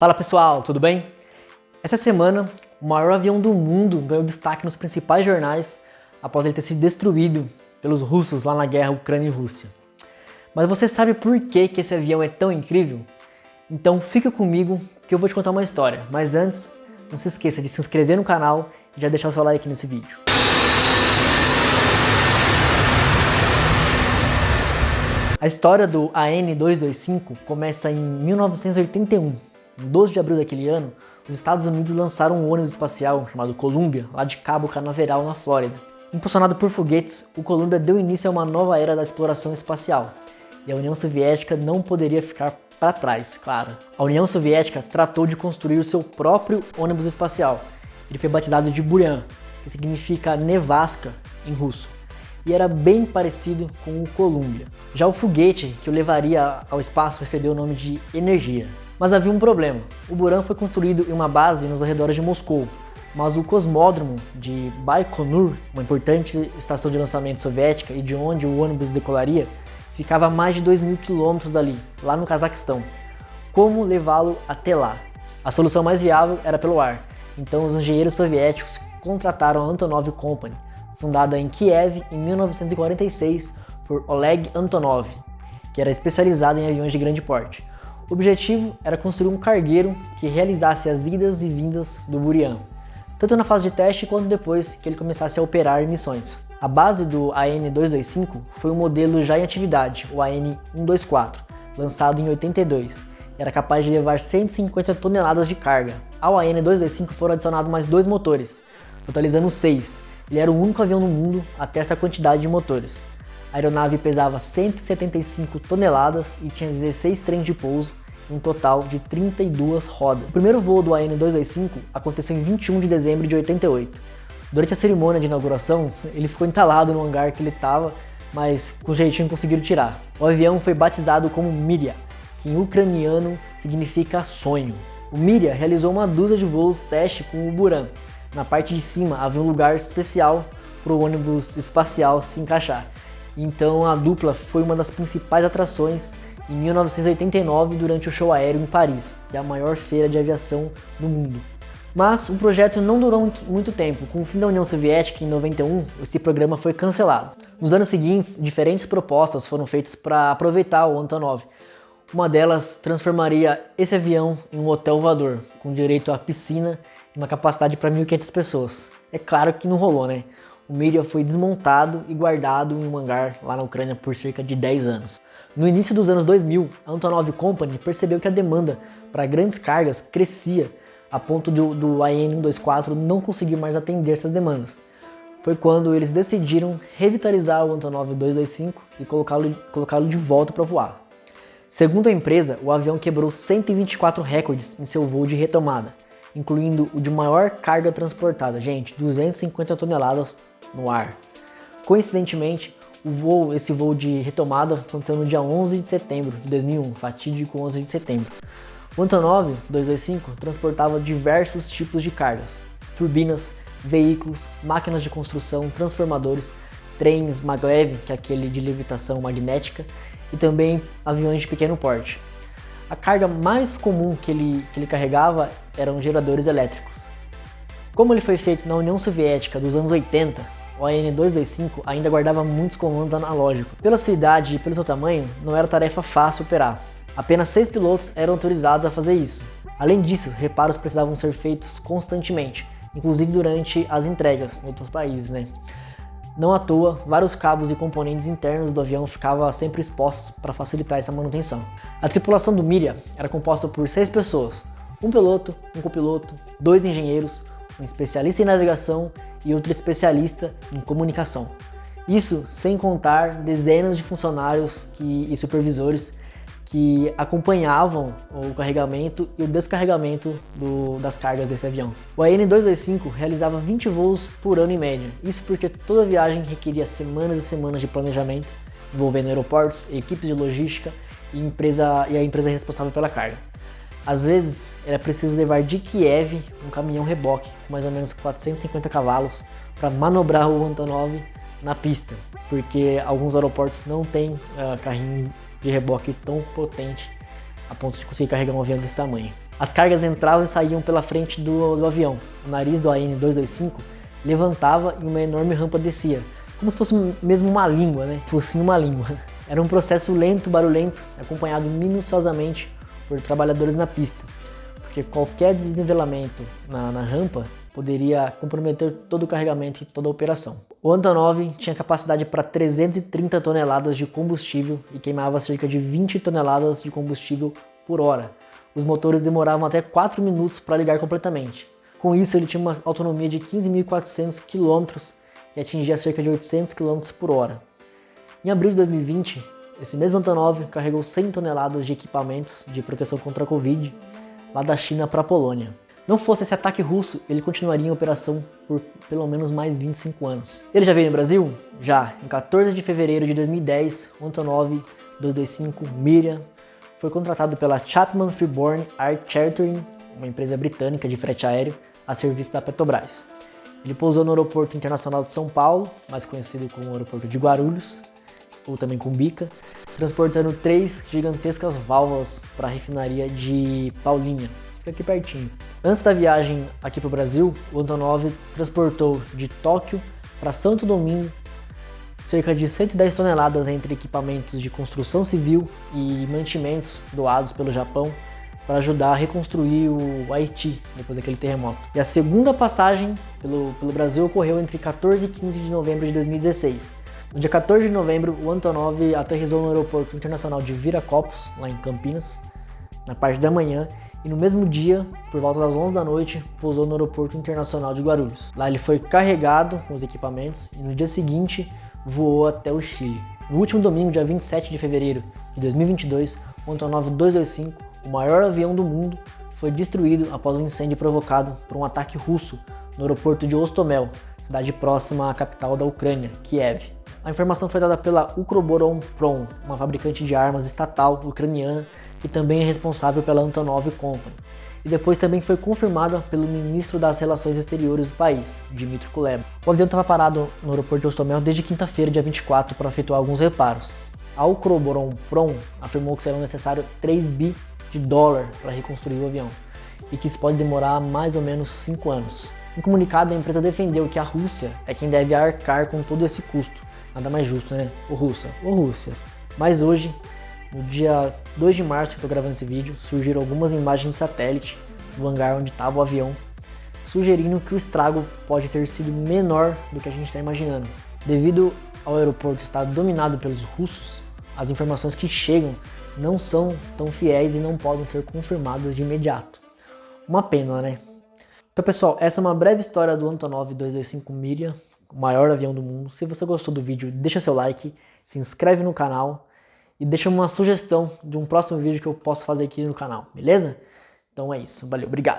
Fala pessoal, tudo bem? Essa semana, o maior avião do mundo ganhou destaque nos principais jornais após ele ter sido destruído pelos russos lá na guerra Ucrânia e Rússia. Mas você sabe por que esse avião é tão incrível? Então fica comigo que eu vou te contar uma história. Mas antes, não se esqueça de se inscrever no canal e já deixar o seu like nesse vídeo. A história do AN-225 começa em 1981. Em 12 de abril daquele ano, os Estados Unidos lançaram um ônibus espacial chamado Columbia, lá de Cabo Canaveral, na Flórida. Impulsionado por foguetes, o Columbia deu início a uma nova era da exploração espacial, e a União Soviética não poderia ficar para trás, claro. A União Soviética tratou de construir o seu próprio ônibus espacial. Ele foi batizado de Burian, que significa nevasca em russo, e era bem parecido com o Columbia. Já o foguete que o levaria ao espaço recebeu o nome de Energia. Mas havia um problema. O Buran foi construído em uma base nos arredores de Moscou, mas o cosmódromo de Baikonur, uma importante estação de lançamento soviética e de onde o ônibus decolaria, ficava a mais de 2.000 quilômetros dali, lá no Cazaquistão. Como levá-lo até lá? A solução mais viável era pelo ar, então os engenheiros soviéticos contrataram a Antonov Company, fundada em Kiev em 1946 por Oleg Antonov, que era especializado em aviões de grande porte. O objetivo era construir um cargueiro que realizasse as idas e vindas do Burian, tanto na fase de teste quanto depois que ele começasse a operar missões. A base do AN-225 foi um modelo já em atividade, o AN-124, lançado em 82, e era capaz de levar 150 toneladas de carga. Ao AN-225 foram adicionados mais 2 motores, totalizando 6. Ele era o único avião no mundo a ter essa quantidade de motores. A aeronave pesava 175 toneladas e tinha 16 trens de pouso, em um total de 32 rodas. O primeiro voo do AN-225 aconteceu em 21 de dezembro de 88. Durante a cerimônia de inauguração, ele ficou entalado no hangar que ele estava, mas com jeitinho conseguiram tirar. O avião foi batizado como Miria, que em ucraniano significa sonho. O Miria realizou uma dúzia de voos teste com o Buran. Na parte de cima havia um lugar especial para o ônibus espacial se encaixar. Então a dupla foi uma das principais atrações em 1989 durante o show aéreo em Paris, que é a maior feira de aviação do mundo. Mas o projeto não durou muito tempo. Com o fim da União Soviética em 91, esse programa foi cancelado. Nos anos seguintes, diferentes propostas foram feitas para aproveitar o Antonov. Uma delas transformaria esse avião em um hotel voador, com direito à piscina e uma capacidade para 1.500 pessoas. É claro que não rolou, né? O Miria foi desmontado e guardado em um hangar lá na Ucrânia por cerca de 10 anos. No início dos anos 2000, a Antonov Company percebeu que a demanda para grandes cargas crescia a ponto do AN-124 não conseguir mais atender essas demandas. Foi quando eles decidiram revitalizar o Antonov 225 e colocá-lo de volta para voar. Segundo a empresa, o avião quebrou 124 recordes em seu voo de retomada, incluindo o de maior carga transportada, 250 toneladas no ar. Coincidentemente, esse voo de retomada aconteceu no dia 11 de setembro de 2001, fatídico 11 de setembro. O Antonov 225 transportava diversos tipos de cargas: turbinas, veículos, máquinas de construção, transformadores, trens maglev, que é aquele de levitação magnética, e também aviões de pequeno porte. A carga mais comum que ele carregava eram geradores elétricos. Como ele foi feito na União Soviética dos anos 80, o AN-225 ainda guardava muitos comandos analógicos. Pela sua idade e pelo seu tamanho, não era tarefa fácil operar. Apenas 6 pilotos eram autorizados a fazer isso. Além disso, reparos precisavam ser feitos constantemente, inclusive durante as entregas em outros países, né? Não à toa, vários cabos e componentes internos do avião ficavam sempre expostos para facilitar essa manutenção. A tripulação do Miria era composta por 6 pessoas: um piloto, um copiloto, 2 engenheiros, um especialista em navegação e outro especialista em comunicação. Isso sem contar dezenas de funcionários e supervisores que acompanhavam o carregamento e o descarregamento das cargas desse avião. O AN-225 realizava 20 voos por ano em média, isso porque toda viagem requeria semanas e semanas de planejamento, envolvendo aeroportos, equipes de logística e a empresa responsável pela carga. Às vezes, era preciso levar de Kiev um caminhão reboque com mais ou menos 450 cavalos para manobrar o Antonov na pista, porque alguns aeroportos não têm carrinho de reboque tão potente a ponto de conseguir carregar um avião desse tamanho. As cargas entravam e saíam pela frente do avião. O nariz do AN-225 levantava e uma enorme rampa descia, como se fosse mesmo uma língua, né? Fosse uma língua. Era um processo lento, barulhento, acompanhado minuciosamente por trabalhadores na pista, porque qualquer desnivelamento na rampa poderia comprometer todo o carregamento e toda a operação. O Antonov tinha capacidade para 330 toneladas de combustível e queimava cerca de 20 toneladas de combustível por hora. Os motores demoravam até 4 minutos para ligar completamente. Com isso, ele tinha uma autonomia de 15.400 km e atingia cerca de 800 km por hora. Em abril de 2020, esse mesmo Antonov carregou 100 toneladas de equipamentos de proteção contra a Covid lá da China para a Polônia. Não fosse esse ataque russo, ele continuaria em operação por pelo menos mais 25 anos. Ele já veio no Brasil? Já. Em 14 de fevereiro de 2010, o Antonov 225 Miriam foi contratado pela Chapman Freeborn Air Chartering, uma empresa britânica de frete aéreo, a serviço da Petrobras. Ele pousou no Aeroporto Internacional de São Paulo, mais conhecido como Aeroporto de Guarulhos, ou também Cumbica, transportando 3 gigantescas válvulas para a refinaria de Paulínia, fica aqui pertinho. Antes da viagem aqui para o Brasil, o Antonov transportou de Tóquio para Santo Domingo cerca de 110 toneladas entre equipamentos de construção civil e mantimentos doados pelo Japão para ajudar a reconstruir o Haiti depois daquele terremoto. E a segunda passagem pelo Brasil ocorreu entre 14 e 15 de novembro de 2016. No dia 14 de novembro, o Antonov aterrissou no Aeroporto Internacional de Viracopos, lá em Campinas, na parte da manhã, e no mesmo dia, por volta das 11 da noite, pousou no Aeroporto Internacional de Guarulhos. Lá ele foi carregado com os equipamentos e no dia seguinte voou até o Chile. No último domingo, dia 27 de fevereiro de 2022, o Antonov 225, o maior avião do mundo, foi destruído após um incêndio provocado por um ataque russo no aeroporto de Hostomel, cidade próxima à capital da Ucrânia, Kiev. A informação foi dada pela Ukroboronprom, uma fabricante de armas estatal ucraniana que também é responsável pela Antonov Company, e depois também foi confirmada pelo ministro das Relações Exteriores do país, Dmytro Kuleba. O avião estava parado no aeroporto de Hostomel desde quinta-feira, dia 24, para efetuar alguns reparos. A Ukroboronprom afirmou que serão necessários 3 bi de dólar para reconstruir o avião, e que isso pode demorar mais ou menos 5 anos. Em comunicado, a empresa defendeu que a Rússia é quem deve arcar com todo esse custo. Nada mais justo, né? Ô Rússia. Mas hoje, no dia 2 de março que eu estou gravando esse vídeo, surgiram algumas imagens de satélite do hangar onde estava o avião, sugerindo que o estrago pode ter sido menor do que a gente está imaginando. Devido ao aeroporto estar dominado pelos russos, as informações que chegam não são tão fiéis e não podem ser confirmadas de imediato. Uma pena, né? Então, pessoal, essa é uma breve história do Antonov 225 Miriam, o maior avião do mundo. Se você gostou do vídeo, deixa seu like, se inscreve no canal e deixa uma sugestão de um próximo vídeo que eu posso fazer aqui no canal, beleza? Então é isso, valeu, obrigado!